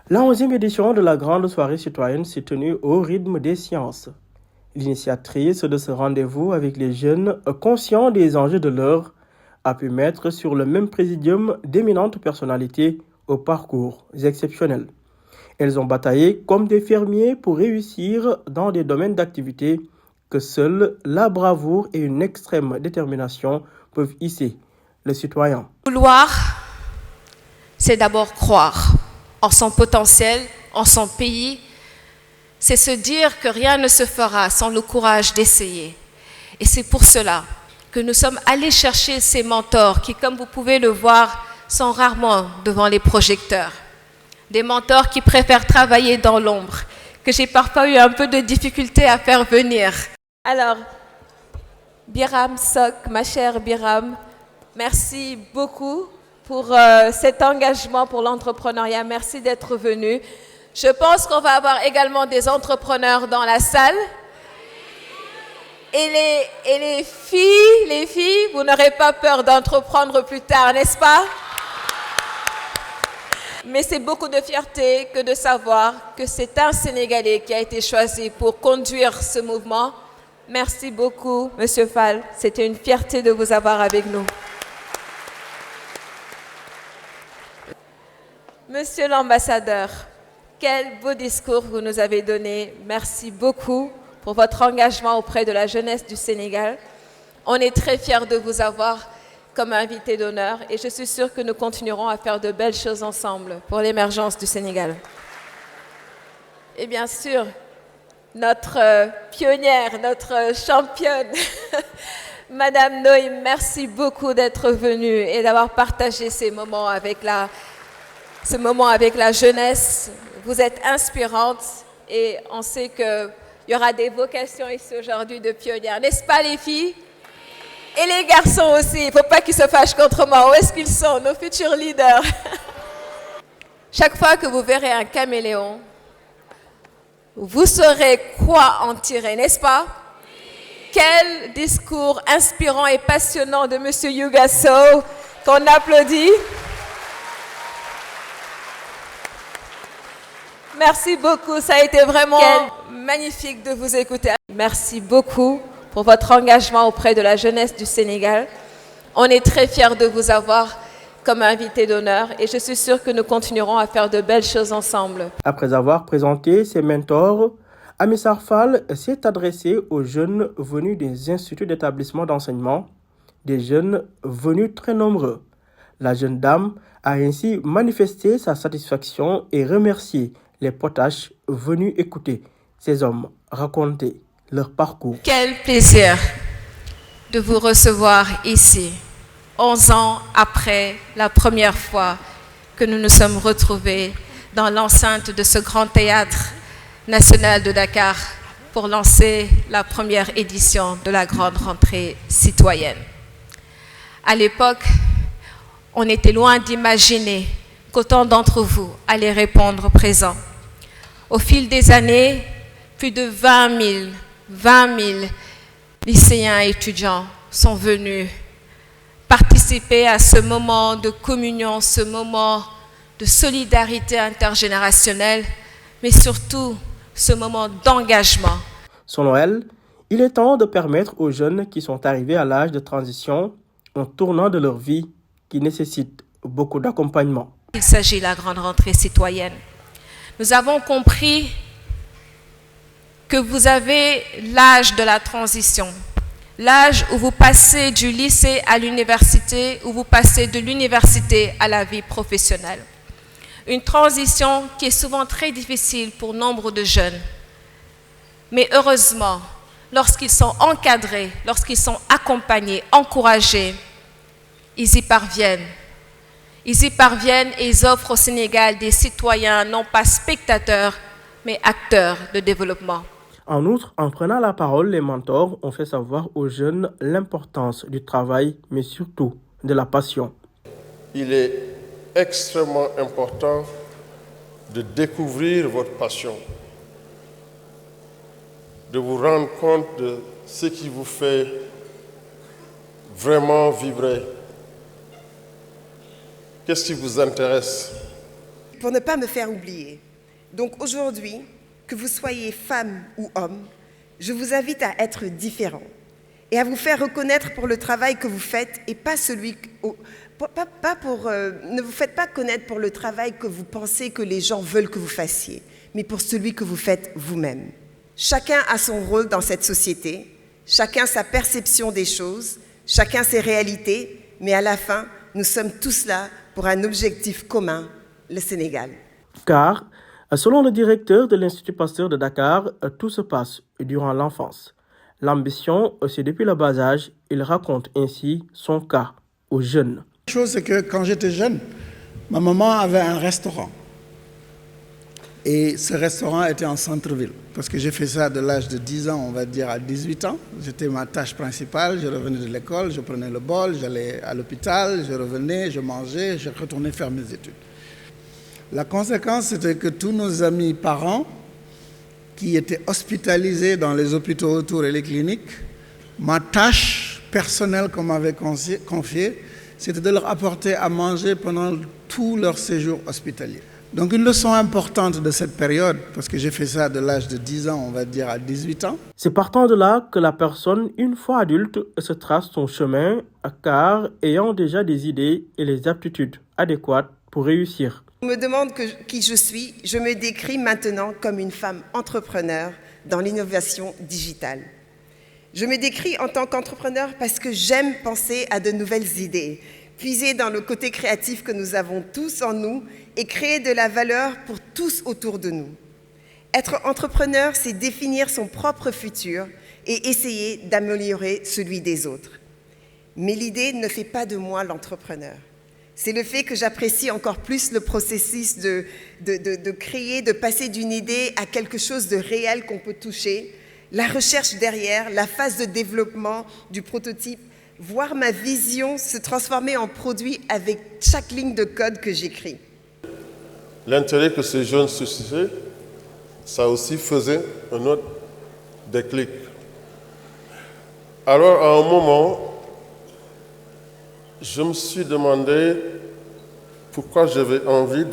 La 11e édition de la grande soirée citoyenne s'est tenue au rythme des sciences. L'initiatrice de ce rendez-vous avec les jeunes conscients des enjeux de l'heure a pu mettre sur le même présidium d'éminentes personnalités aux parcours exceptionnels. Elles ont bataillé comme des fermiers pour réussir dans des domaines d'activité que seule la bravoure et une extrême détermination peuvent hisser le citoyen. Vouloir, c'est d'abord croire en son potentiel, en son pays. C'est se dire que rien ne se fera sans le courage d'essayer. Et c'est pour cela que nous sommes allés chercher ces mentors qui, comme vous pouvez le voir, sont rarement devant les projecteurs. Des mentors qui préfèrent travailler dans l'ombre, que j'ai parfois eu un peu de difficulté à faire venir. Alors, Biram Sok, ma chère Biram, merci beaucoup pour cet engagement pour l'entrepreneuriat. Merci d'être venu. Je pense qu'on va avoir également des entrepreneurs dans la salle. Et les filles, vous n'aurez pas peur d'entreprendre plus tard, n'est-ce pas? Mais c'est beaucoup de fierté que de savoir que c'est un Sénégalais qui a été choisi pour conduire ce mouvement. Merci beaucoup, Monsieur Fall. C'était une fierté de vous avoir avec nous. Monsieur l'ambassadeur, quel beau discours vous nous avez donné. Merci beaucoup pour votre engagement auprès de la jeunesse du Sénégal. On est très fiers de vous avoir comme invité d'honneur et je suis sûre que nous continuerons à faire de belles choses ensemble pour l'émergence du Sénégal. Et bien sûr, notre pionnière, notre championne, Madame Noïm, merci beaucoup d'être venue et d'avoir partagé ces moments avec la jeunesse. Vous êtes inspirante et on sait qu'il y aura des vocations ici aujourd'hui de pionnières. N'est-ce pas les filles? Et les garçons aussi, il ne faut pas qu'ils se fâchent contre moi. Où est-ce qu'ils sont, nos futurs leaders? Chaque fois que vous verrez un caméléon, vous saurez quoi en tirer, n'est-ce pas? Quel discours inspirant et passionnant de M. Yuga Sow, qu'on applaudit. Merci beaucoup, ça a été vraiment magnifique de vous écouter. Merci beaucoup pour votre engagement auprès de la jeunesse du Sénégal. On est très fiers de vous avoir comme invité d'honneur et je suis sûre que nous continuerons à faire de belles choses ensemble. Après avoir présenté ses mentors, Amissar Fall s'est adressé aux jeunes venus des instituts d'établissement d'enseignement, des jeunes venus très nombreux. La jeune dame a ainsi manifesté sa satisfaction et remercié les potaches venus écouter ces hommes raconter leur parcours. Quel plaisir de vous recevoir ici, 11 ans après la première fois que nous nous sommes retrouvés dans l'enceinte de ce grand théâtre national de Dakar pour lancer la première édition de la grande rentrée citoyenne. À l'époque, on était loin d'imaginer qu'autant d'entre vous allaient répondre présent. Au fil des années, plus de 20 000 lycéens et étudiants sont venus participer à ce moment de communion, ce moment de solidarité intergénérationnelle, mais surtout ce moment d'engagement. Selon elle, il est temps de permettre aux jeunes qui sont arrivés à l'âge de transition un tournant de leur vie qui nécessite beaucoup d'accompagnement. Il s'agit de la grande rentrée citoyenne. Nous avons compris que vous avez l'âge de la transition, l'âge où vous passez du lycée à l'université, où vous passez de l'université à la vie professionnelle. Une transition qui est souvent très difficile pour nombre de jeunes. Mais heureusement, lorsqu'ils sont encadrés, lorsqu'ils sont accompagnés, encouragés, ils y parviennent. Ils y parviennent et ils offrent au Sénégal des citoyens, non pas spectateurs, mais acteurs de développement. En outre, en prenant la parole, les mentors ont fait savoir aux jeunes l'importance du travail, mais surtout de la passion. Il est extrêmement important de découvrir votre passion, de vous rendre compte de ce qui vous fait vraiment vibrer. Qu'est-ce qui vous intéresse? pour ne pas me faire oublier. Donc aujourd'hui, que vous soyez femme ou homme, je vous invite à être différent et à vous faire reconnaître pour le travail que vous faites et pas celui... ne vous faites pas connaître pour le travail que vous pensez que les gens veulent que vous fassiez, mais pour celui que vous faites vous-même. Chacun a son rôle dans cette société, chacun sa perception des choses, chacun ses réalités, mais à la fin, nous sommes tous là pour un objectif commun, le Sénégal. Car, selon le directeur de l'Institut Pasteur de Dakar, tout se passe durant l'enfance. L'ambition, c'est depuis le bas âge. Il raconte ainsi son cas aux jeunes. La chose, c'est que quand j'étais jeune, ma maman avait un restaurant. Et ce restaurant était en centre-ville. Parce que j'ai fait ça de l'âge de 10 ans, on va dire, à 18 ans. C'était ma tâche principale. Je revenais de l'école, je prenais le bol, j'allais à l'hôpital, je revenais, je mangeais, je retournais faire mes études. La conséquence, c'était que tous nos amis parents qui étaient hospitalisés dans les hôpitaux autour et les cliniques, ma tâche personnelle qu'on m'avait confiée, c'était de leur apporter à manger pendant tout leur séjour hospitalier. Donc une leçon importante de cette période, parce que j'ai fait ça de l'âge de 10 ans, on va dire, à 18 ans. C'est partant de là que la personne, une fois adulte, se trace son chemin, car ayant déjà des idées et les aptitudes adéquates pour réussir. On me demande qui je suis, je me décris maintenant comme une femme entrepreneur dans l'innovation digitale. Je me décris en tant qu'entrepreneur parce que j'aime penser à de nouvelles idées, puiser dans le côté créatif que nous avons tous en nous et créer de la valeur pour tous autour de nous. Être entrepreneur, c'est définir son propre futur et essayer d'améliorer celui des autres. Mais l'idée ne fait pas de moi l'entrepreneur. C'est le fait que j'apprécie encore plus le processus de créer, de passer d'une idée à quelque chose de réel qu'on peut toucher, la recherche derrière, la phase de développement du prototype, voir ma vision se transformer en produit avec chaque ligne de code que j'écris. L'intérêt que ces jeunes suscitaient, ça aussi faisait un autre déclic. Alors, à un moment, je me suis demandé pourquoi j'avais envie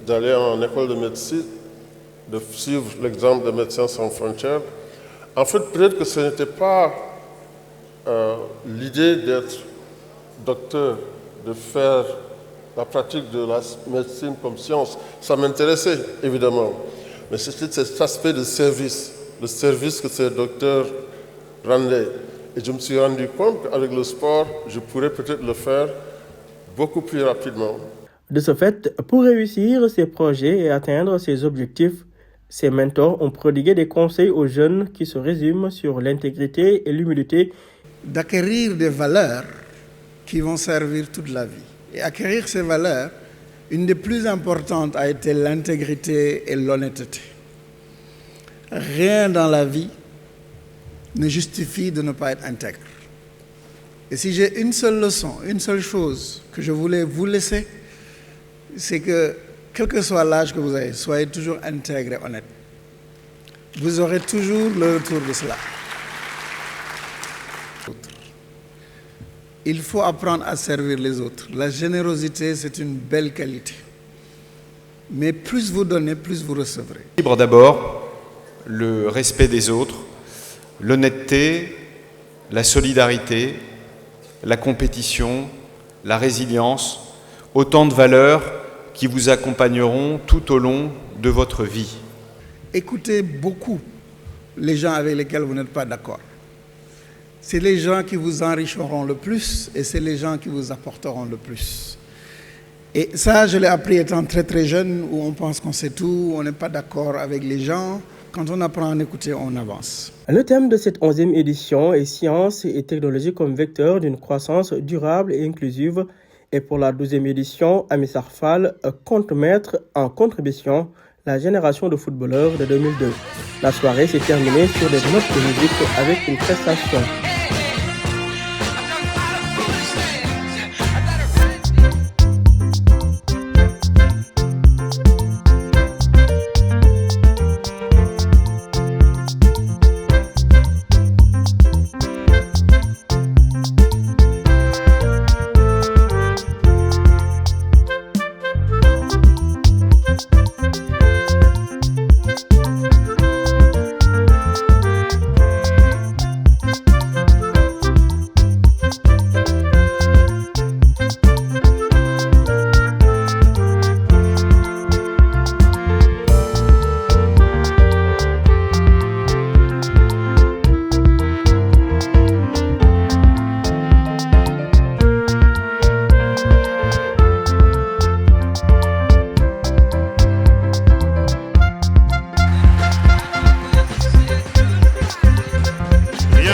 d'aller en école de médecine, de suivre l'exemple de Médecins sans frontières. En fait, peut-être que ce n'était pas l'idée d'être docteur, de faire la pratique de la médecine comme science. Ça m'intéressait, évidemment. Mais c'était cet aspect de service, le service que ces docteurs rendaient. Et je me suis rendu compte qu'avec le sport, je pourrais peut-être le faire beaucoup plus rapidement. De ce fait, pour réussir ses projets et atteindre ses objectifs, ses mentors ont prodigué des conseils aux jeunes qui se résument sur l'intégrité et l'humilité. D'acquérir des valeurs qui vont servir toute la vie. Et acquérir ces valeurs, une des plus importantes a été l'intégrité et l'honnêteté. Rien dans la vie ne justifie de ne pas être intègre. Et si j'ai une seule leçon, une seule chose que je voulais vous laisser, c'est que, quel que soit l'âge que vous avez, soyez toujours intègre et honnête. Vous aurez toujours le retour de cela. Il faut apprendre à servir les autres. La générosité, c'est une belle qualité. Mais plus vous donnez, plus vous recevrez. Libre d'abord, le respect des autres, l'honnêteté, la solidarité, la compétition, la résilience, autant de valeurs qui vous accompagneront tout au long de votre vie. Écoutez beaucoup les gens avec lesquels vous n'êtes pas d'accord. C'est les gens qui vous enrichiront le plus et c'est les gens qui vous apporteront le plus. Et ça, je l'ai appris étant très très jeune, où on pense qu'on sait tout, on n'est pas d'accord avec les gens. Quand on apprend à écouter, on avance. Le thème de cette 11e édition est Science et technologie comme vecteur d'une croissance durable et inclusive. Et pour la 12e édition, Amissar Fall compte mettre en contribution la génération de footballeurs de 2002. La soirée s'est terminée sur des notes de musique avec une prestation.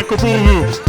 que pour vous.